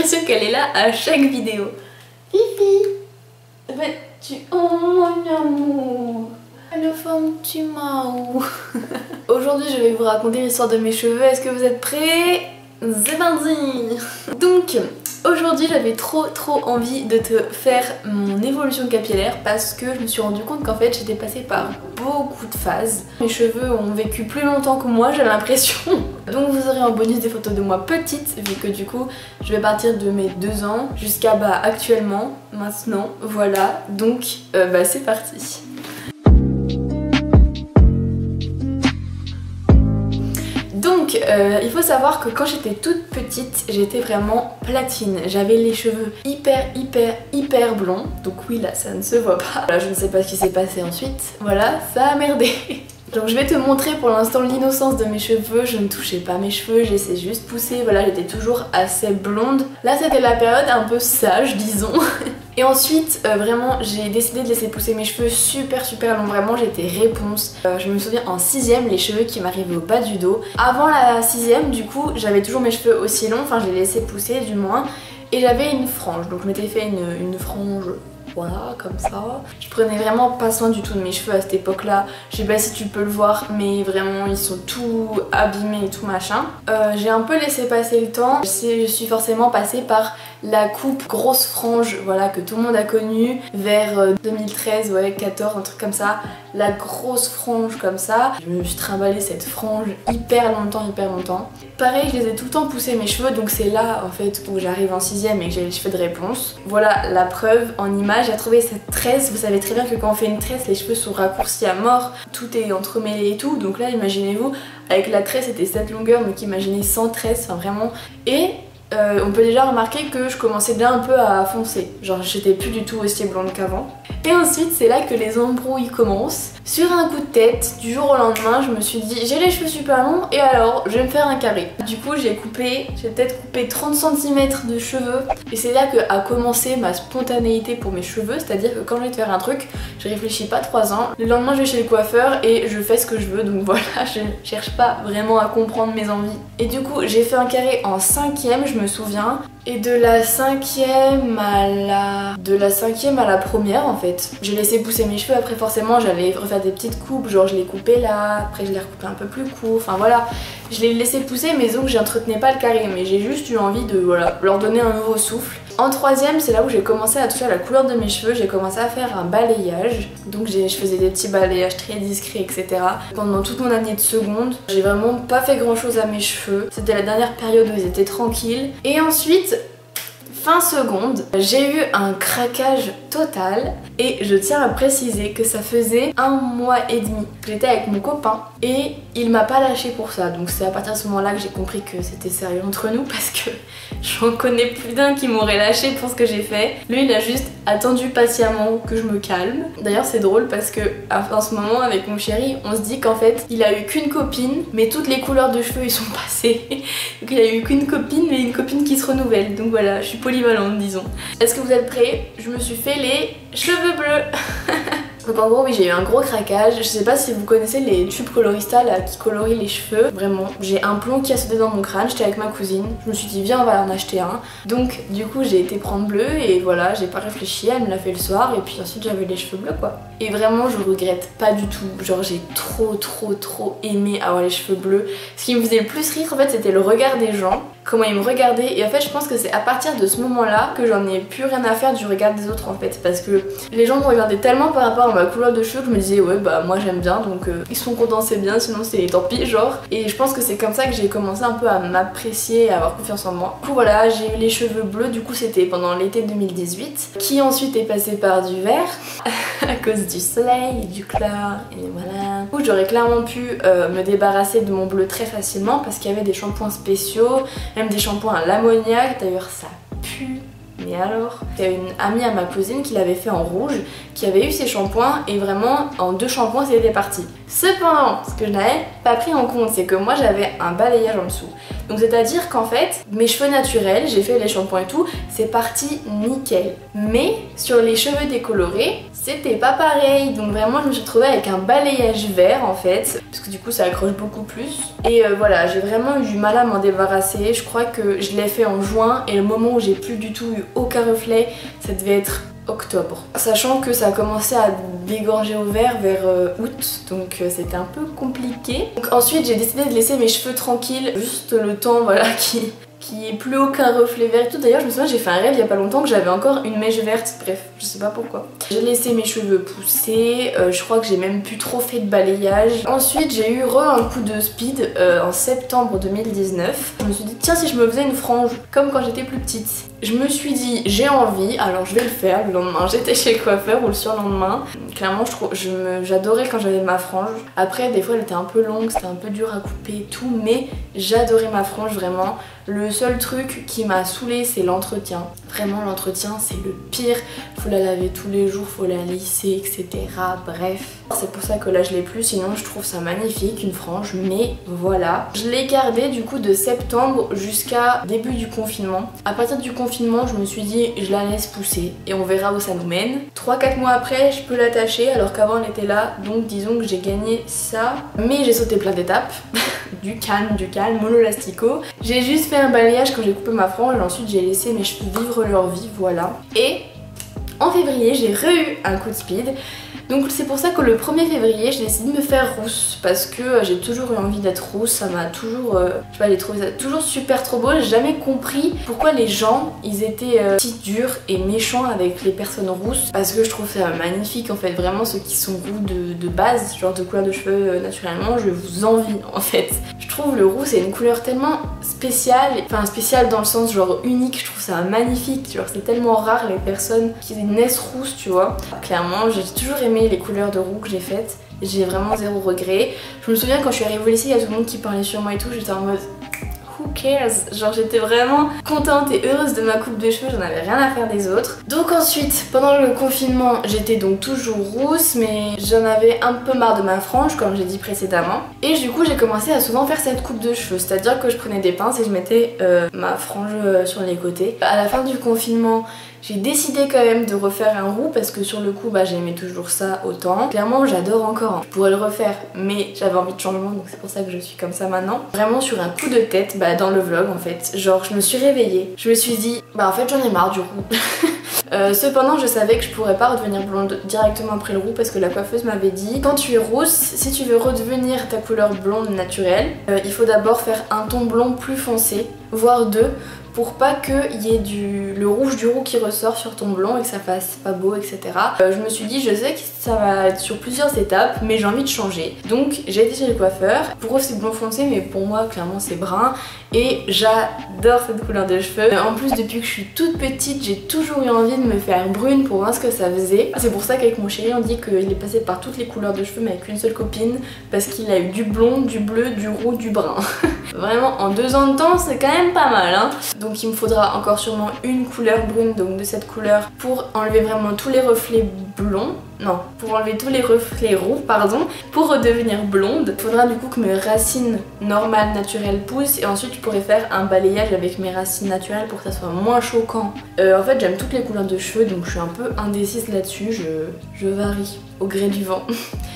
l'impression qu'elle est là à chaque vidéo. Fifi, mais tu... Oh mon amour, le femme tu m'as où? Aujourd'hui je vais vous raconter l'histoire de mes cheveux, est-ce que vous êtes prêts? C'est parti. Donc aujourd'hui j'avais trop envie de te faire mon évolution capillaire parce que je me suis rendu compte qu'en fait j'étais passée par beaucoup de phases. Mes cheveux ont vécu plus longtemps que moi, j'ai l'impression. Donc vous aurez en bonus des photos de moi petite, vu que du coup je vais partir de mes 2 ans jusqu'à actuellement, maintenant, voilà. Donc c'est parti. Donc il faut savoir que quand j'étais toute petite j'étais vraiment platine, j'avais les cheveux hyper blonds, donc oui là ça ne se voit pas. Là, je ne sais pas ce qui s'est passé ensuite, voilà ça a merdé. Donc je vais te montrer pour l'instant l'innocence de mes cheveux, je ne touchais pas mes cheveux, je laissais juste pousser, voilà j'étais toujours assez blonde. Là c'était la période un peu sage disons. Et ensuite vraiment j'ai décidé de laisser pousser mes cheveux super longs, vraiment j'étais réponse. Je me souviens en 6ème les cheveux qui m'arrivaient au bas du dos. Avant la 6ème du coup j'avais toujours mes cheveux aussi longs, enfin je les laissais pousser du moins. Et j'avais une frange, donc je m'étais fait une frange. Voilà, comme ça. Je prenais vraiment pas soin du tout de mes cheveux à cette époque-là. Je sais pas si tu peux le voir, mais vraiment ils sont tout abîmés et tout machin. J'ai un peu laissé passer le temps. Je suis forcément passée par la coupe grosse frange, voilà, que tout le monde a connue vers 2013, ouais, 14, un truc comme ça. La grosse frange comme ça. Je me suis trimballée cette frange hyper longtemps. Pareil, je les ai tout le temps poussé mes cheveux, donc c'est là en fait où j'arrive en 6ème et que j'ai les cheveux de réponse. Voilà la preuve en image. J'ai trouvé cette tresse, vous savez très bien que quand on fait une tresse, les cheveux sont raccourcis à mort, tout est entremêlé et tout, donc là imaginez-vous, avec la tresse c'était cette longueur, donc imaginez sans tresse, enfin vraiment. Et on peut déjà remarquer que je commençais déjà un peu à foncer, genre j'étais plus du tout aussi blonde qu'avant. Et ensuite c'est là que les embrouilles commencent. Sur un coup de tête, du jour au lendemain, je me suis dit j'ai les cheveux super longs et alors je vais me faire un carré. Du coup j'ai peut-être coupé 30 cm de cheveux et c'est là que a commencé ma spontanéité pour mes cheveux, c'est-à-dire que quand je vais te faire un truc, je réfléchis pas 3 ans. Le lendemain je vais chez le coiffeur et je fais ce que je veux, donc voilà, je cherche pas vraiment à comprendre mes envies. Et du coup j'ai fait un carré en 5ème, je me souviens. Et de la 5ème à la première en fait. J'ai laissé pousser mes cheveux, après forcément j'allais refaire des petites coupes, genre je les coupais là, après je les recoupais un peu plus court, enfin voilà. Je les laissais pousser mais donc j'entretenais pas le carré, mais j'ai juste eu envie de voilà, leur donner un nouveau souffle. En 3ème c'est là où j'ai commencé à toucher à la couleur de mes cheveux, j'ai commencé à faire un balayage. Donc je faisais des petits balayages très discrets etc. Pendant toute mon année de seconde, j'ai vraiment pas fait grand chose à mes cheveux. C'était la dernière période où ils étaient tranquilles. Et ensuite, fin seconde, j'ai eu un craquage total et je tiens à préciser que ça faisait 1 mois et demi que j'étais avec mon copain et il m'a pas lâché pour ça. Donc c'est à partir de ce moment là que j'ai compris que c'était sérieux entre nous parce que j'en connais plus d'un qui m'aurait lâché pour ce que j'ai fait. Lui il a juste attendu patiemment que je me calme. D'ailleurs c'est drôle parce que en ce moment avec mon chéri on se dit qu'en fait il a eu qu'une copine mais toutes les couleurs de cheveux ils sont passées. Donc il a eu qu'une copine mais une copine qui se renouvelle. Donc voilà, je suis polyvalente disons. Est-ce que vous êtes prêts? Je me suis fait les cheveux bleus. Donc en gros oui j'ai eu un gros craquage, je sais pas si vous connaissez les tubes colorista là qui colorient les cheveux, vraiment j'ai un plomb qui a sauté dans mon crâne, j'étais avec ma cousine, je me suis dit viens on va en acheter un. Donc du coup j'ai été prendre bleu et voilà j'ai pas réfléchi, elle me l'a fait le soir et puis ensuite j'avais les cheveux bleus quoi. Et vraiment je regrette pas du tout, genre j'ai trop aimé avoir les cheveux bleus. Ce qui me faisait le plus rire en fait c'était le regard des gens, comment ils me regardaient et en fait je pense que c'est à partir de ce moment là que j'en ai plus rien à faire du regard des autres en fait parce que les gens me regardaient tellement par rapport à ma couleur de cheveux que je me disais ouais bah moi j'aime bien donc ils sont contents c'est bien sinon c'est tant pis genre. Et je pense que c'est comme ça que j'ai commencé un peu à m'apprécier, à avoir confiance en moi. Du coup voilà j'ai eu les cheveux bleus, du coup c'était pendant l'été 2018 qui ensuite est passé par du vert à cause du soleil et du clair et voilà. Du coup j'aurais clairement pu me débarrasser de mon bleu très facilement parce qu'il y avait des shampoings spéciaux, même des shampoings à l'ammoniac, d'ailleurs ça pue. Mais alors, il y avait une amie à ma cousine qui l'avait fait en rouge, qui avait eu ses shampoings et vraiment en 2 shampoings c'était parti. Cependant, ce que je n'avais pas pris en compte, c'est que moi j'avais un balayage en dessous. Donc c'est à dire qu'en fait mes cheveux naturels, j'ai fait les shampoings et tout, c'est parti nickel. Mais sur les cheveux décolorés, c'était pas pareil. Donc vraiment je me suis retrouvée avec un balayage vert en fait, parce que du coup ça accroche beaucoup plus. Et voilà, j'ai vraiment eu du mal à m'en débarrasser. Je crois que je l'ai fait en juin et le moment où j'ai plus du tout eu aucun reflet, ça devait être octobre. Sachant que ça a commencé à dégorger au vert vers août, donc c'était un peu compliqué. Donc ensuite j'ai décidé de laisser mes cheveux tranquilles, juste le temps voilà qui ait plus aucun reflet vert et tout. D'ailleurs je me souviens, j'ai fait un rêve il y a pas longtemps que j'avais encore une mèche verte, bref, je sais pas pourquoi. J'ai laissé mes cheveux pousser, je crois que j'ai même plus trop fait de balayage. Ensuite j'ai eu un coup de speed en septembre 2019. Je me suis dit tiens, si je me faisais une frange comme quand j'étais plus petite. Je me suis dit j'ai envie, alors je vais le faire. Le lendemain j'étais chez le coiffeur ou le surlendemain. Clairement j'adorais quand j'avais ma frange. Après des fois elle était un peu longue, c'était un peu dur à couper et tout, mais j'adorais ma frange vraiment. Le seul truc qui m'a saoulée c'est l'entretien. Vraiment l'entretien c'est le pire. Faut la laver tous les jours, faut la lisser, etc. Bref. C'est pour ça que là je l'ai plus, sinon je trouve ça magnifique une frange, mais voilà. Je l'ai gardée du coup de septembre jusqu'à début du confinement. À partir du confinement je me suis dit je la laisse pousser et on verra où ça nous mène. 3-4 mois après je peux l'attacher alors qu'avant elle était là, donc disons que j'ai gagné ça. Mais j'ai sauté plein d'étapes. du calme, monolastico. J'ai juste fait un balayage quand j'ai coupé ma frange et ensuite j'ai laissé mes cheveux vivre leur vie, voilà. Et en février j'ai eu un coup de speed. Donc c'est pour ça que le 1er février j'ai décidé de me faire rousse parce que j'ai toujours eu envie d'être rousse, ça m'a toujours, je sais pas, j'ai trouvé ça toujours super trop beau. J'ai jamais compris pourquoi les gens ils étaient si durs et méchants avec les personnes rousses, parce que je trouve ça magnifique en fait. Vraiment ceux qui sont roux de base, genre de couleur de cheveux naturellement, je vous envie en fait. Je trouve le roux c'est une couleur tellement spéciale, enfin spéciale dans le sens genre unique, je trouve ça magnifique, genre c'est tellement rare les personnes qui naissent rousses, tu vois. Clairement j'ai toujours aimé les couleurs de roux que j'ai faites, j'ai vraiment zéro regret. Je me souviens quand je suis arrivée ici, il y a tout le monde qui parlait sur moi et tout, j'étais en mode who cares, genre j'étais vraiment contente et heureuse de ma coupe de cheveux, j'en avais rien à faire des autres. Donc ensuite pendant le confinement j'étais donc toujours rousse, mais j'en avais un peu marre de ma frange comme j'ai dit précédemment, et du coup j'ai commencé à souvent faire cette coupe de cheveux, c'est à dire que je prenais des pinces et je mettais ma frange sur les côtés. À la fin du confinement j'ai décidé quand même de refaire un roux parce que sur le coup j'aimais toujours ça autant. Clairement j'adore encore, hein. Je pourrais le refaire mais j'avais envie de changement, donc c'est pour ça que je suis comme ça maintenant. Vraiment sur un coup de tête, dans le vlog en fait, genre je me suis réveillée, je me suis dit en fait j'en ai marre du roux. Cependant je savais que je pourrais pas redevenir blonde directement après le roux parce que la coiffeuse m'avait dit quand tu es rousse, si tu veux redevenir ta couleur blonde naturelle, il faut d'abord faire un ton blond plus foncé, voire deux, pour pas qu'il y ait le rouge du roux qui ressort sur ton blond et que ça fasse pas beau, etc. Je me suis dit je sais que ça va être sur plusieurs étapes mais j'ai envie de changer. Donc j'ai été chez le coiffeur. Pour eux c'est blond foncé mais pour moi clairement c'est brun et j'adore cette couleur de cheveux. En plus depuis que je suis toute petite j'ai toujours eu envie de me faire brune pour voir ce que ça faisait. C'est pour ça qu'avec mon chéri on dit qu'il est passé par toutes les couleurs de cheveux mais avec une seule copine, parce qu'il a eu du blond, du bleu, du roux, du brun. Vraiment en 2 ans de temps c'est quand même pas mal, hein. Donc il me faudra encore sûrement une couleur brune, donc de cette couleur, pour enlever vraiment tous les reflets blonds. Non, pour enlever tous les reflets roux, pardon, pour redevenir blonde. Il faudra du coup que mes racines normales, naturelles poussent et ensuite je pourrais faire un balayage avec mes racines naturelles pour que ça soit moins choquant. En fait j'aime toutes les couleurs de cheveux donc je suis un peu indécise là-dessus, je varie au gré du vent.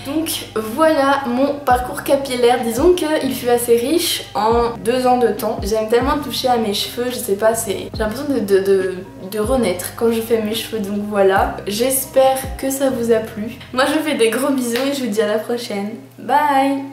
Donc voilà mon parcours capillaire, disons qu'il fut assez riche en 2 ans de temps. J'aime tellement toucher à mes cheveux, je sais pas, j'ai l'impression de renaître quand je fais mes cheveux, donc voilà. J'espère que ça vous a plu. Moi je vous fais des gros bisous et je vous dis à la prochaine. Bye!